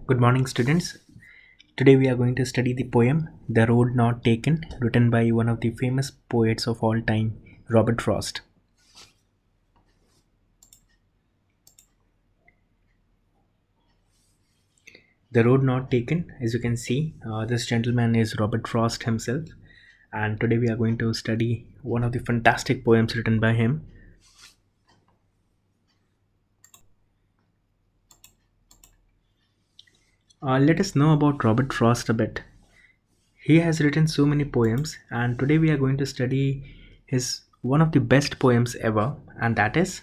Good morning, students. Today we are going to study the poem The Road Not Taken, written by one of the famous poets of all time, Robert Frost. The Road Not Taken, as you can see, this gentleman is Robert Frost himself, and today we are going to study one of the fantastic poems written by him. Let us know about Robert Frost a bit. He has written so many poems, and today we are going to study his one of the best poems ever, and that is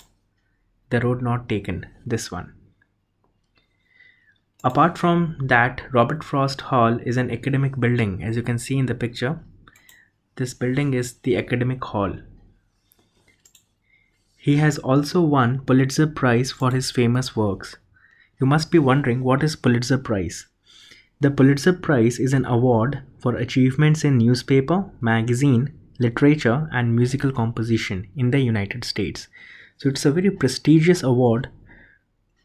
The Road Not Taken, this one. Apart from that, Robert Frost Hall is an academic building. As you can see in the picture, this building is the Academic Hall. He has also won Pulitzer Prize for his famous works. You must be wondering, what is Pulitzer Prize? The Pulitzer Prize is an award for achievements in newspaper, magazine, literature, and musical composition in the United States. So it's a very prestigious award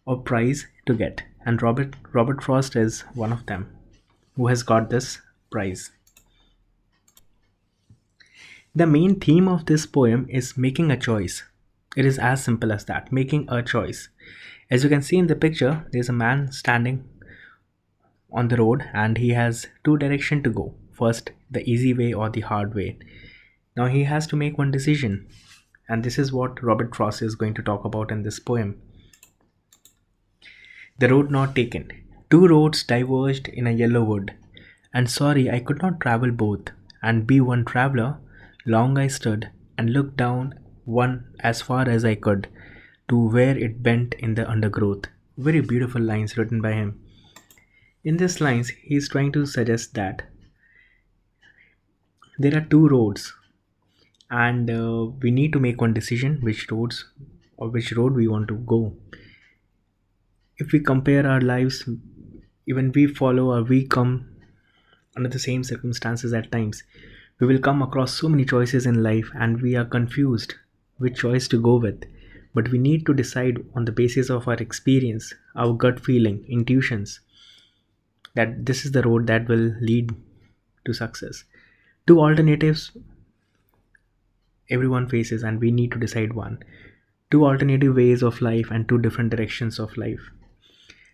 or prize to get, and Robert Frost is one of them who has got this prize. The main theme of this poem is making a choice. It is as simple as that, making a choice. As you can see in the picture, there's a man standing on the road and he has two directions to go. First, the easy way or the hard way. Now he has to make one decision, and this is what Robert Frost is going to talk about in this poem. The road not taken. Two roads diverged in a yellow wood, and sorry I could not travel both, and be one traveller. Long I stood, and looked down one as far as I could, to where it bent in the undergrowth. Very beautiful lines written by him. In these lines, he is trying to suggest that there are two roads, and we need to make one decision which road we want to go. If we compare our lives, even we follow or we come under the same circumstances at times, we will come across so many choices in life and we are confused which choice to go with. But we need to decide on the basis of our experience, our gut feeling, intuitions, that this is the road that will lead to success. Two alternatives everyone faces, and we need to decide one. Two alternative ways of life and two different directions of life.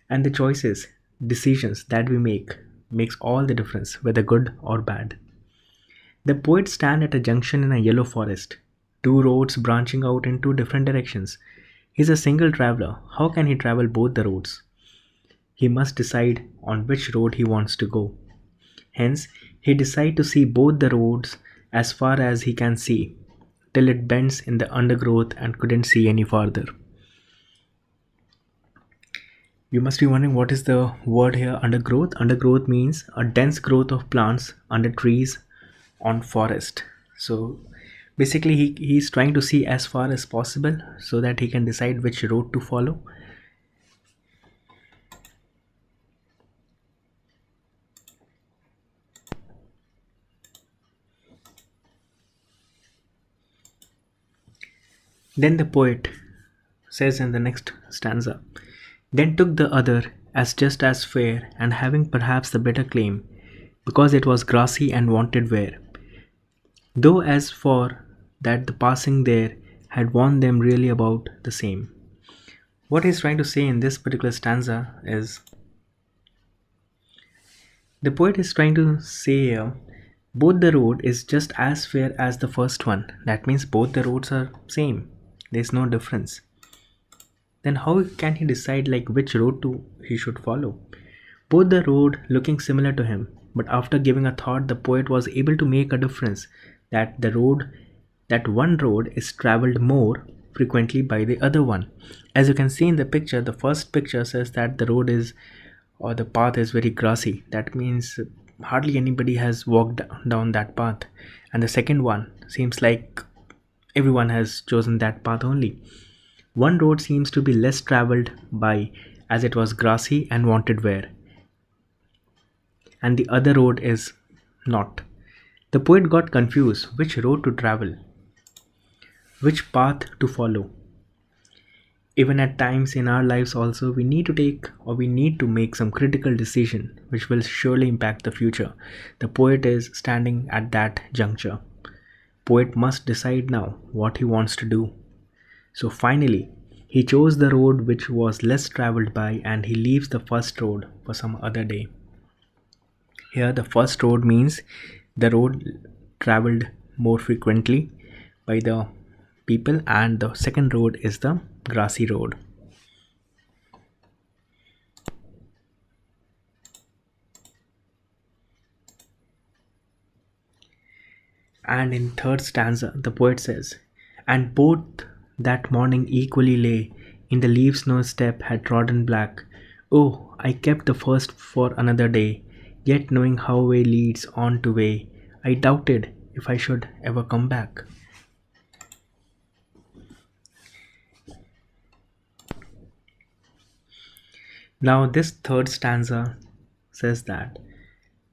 And the choices, decisions that we make makes all the difference, whether good or bad. The poet stands at a junction in a yellow forest, two roads branching out in two different directions. He is a single traveler. How can he travel both the roads? He must decide on which road he wants to go. Hence, he decides to see both the roads as far as he can see, till it bends in the undergrowth and couldn't see any farther. You must be wondering, what is the word here, undergrowth? Undergrowth means a dense growth of plants under trees on forest. So basically he's trying to see as far as possible so that he can decide which road to follow. Then the poet says in the next stanza, then took the other as just as fair, and having perhaps the better claim, because it was grassy and wanted wear. Though as for that the passing there had warned them really about the same. What he's trying to say in this particular stanza is, the poet is trying to say both the road is just as fair as the first one. That means both the roads are same. There's no difference. Then how can he decide like which road to he should follow? Both the road looking similar to him, but after giving a thought, the poet was able to make a difference, that that one road is traveled more frequently by the other one. As you can see in the picture, the first picture says that the road is, or the path is very grassy. That means hardly anybody has walked down that path. And the second one seems like everyone has chosen that path only. One road seems to be less traveled by, as it was grassy and wanted wear, and the other road is not. The poet got confused which road to travel, which path to follow. Even at times in our lives also, we need to take or we need to make some critical decision which will surely impact the future. The poet is standing at that juncture. Poet must decide now what he wants to do. So finally, he chose the road which was less traveled by, and he leaves the first road for some other day. Here, the first road means the road traveled more frequently by the people, and the second road is the grassy road. And in third stanza, the poet says, "And both that morning equally lay, in the leaves no step had trodden black. Oh, I kept the first for another day, yet knowing how way leads on to way, I doubted if I should ever come back." Now, this third stanza says that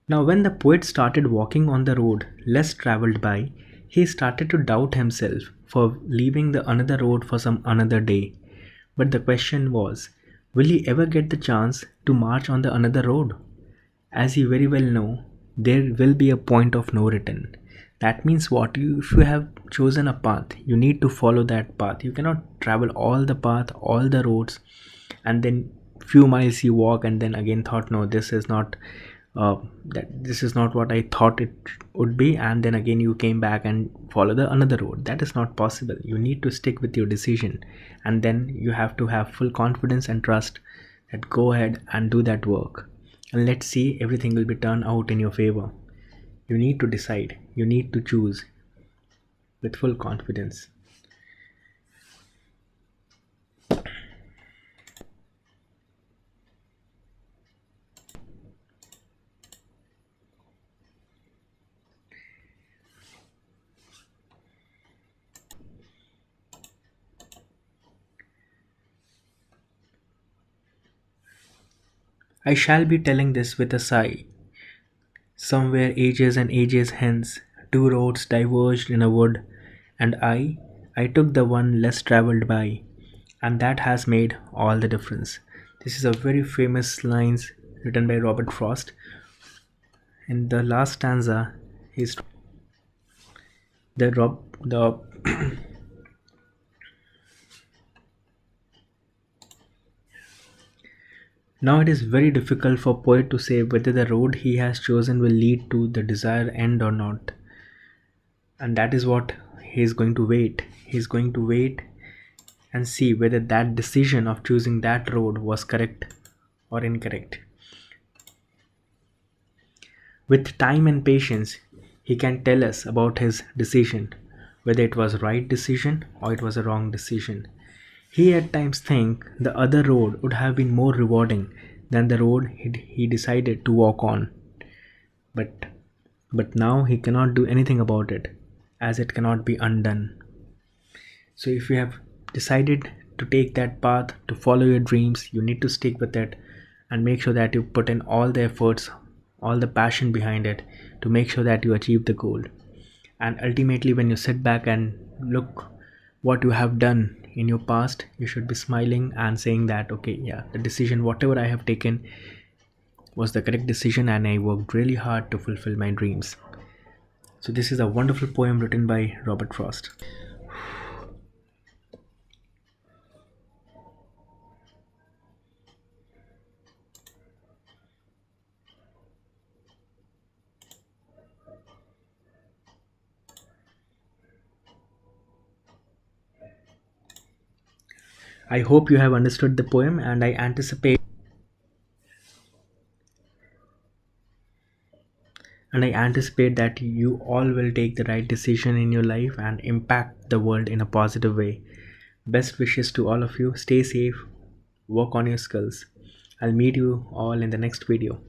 now, when the poet started walking on the road less traveled by, he started to doubt himself for leaving the another road for some another day. But the question was, will he ever get the chance to march on the another road? As you very well know, there will be a point of no return. That means what? If you have chosen a path, you need to follow that path. You cannot travel all the path, all the roads, and then few miles you walk and then again thought, no, this is not this is not what I thought it would be, and then again you came back and follow the another road. That is not possible. You need to stick with your decision, and then you have to have full confidence and trust that go ahead and do that work, and let's see, everything will be turned out in your favor. You need to decide, you need to choose with full confidence. I shall be telling this with a sigh. Somewhere ages and ages hence, two roads diverged in a wood, and I took the one less travelled by, and that has made all the difference. This is a very famous lines written by Robert Frost. In the last stanza, he's the now it is very difficult for poet to say whether the road he has chosen will lead to the desired end or not, and that is what he is going to wait. He is going to wait and see whether that decision of choosing that road was correct or incorrect. With time and patience, he can tell us about his decision, whether it was right decision or it was a wrong decision. He at times think the other road would have been more rewarding than the road he decided to walk on. But but now he cannot do anything about it, as it cannot be undone. So if you have decided to take that path to follow your dreams, you need to stick with it and make sure that you put in all the efforts, all the passion behind it to make sure that you achieve the goal. And ultimately, when you sit back and look what you have done in your past, you should be smiling and saying that, okay, yeah, the decision, whatever I have taken, was the correct decision, and I worked really hard to fulfill my dreams. So, this is a wonderful poem written by Robert Frost. I hope you have understood the poem, and I anticipate that you all will take the right decision in your life and impact the world in a positive way. Best wishes to all of you. Stay safe, work on your skills. I'll meet you all in the next video.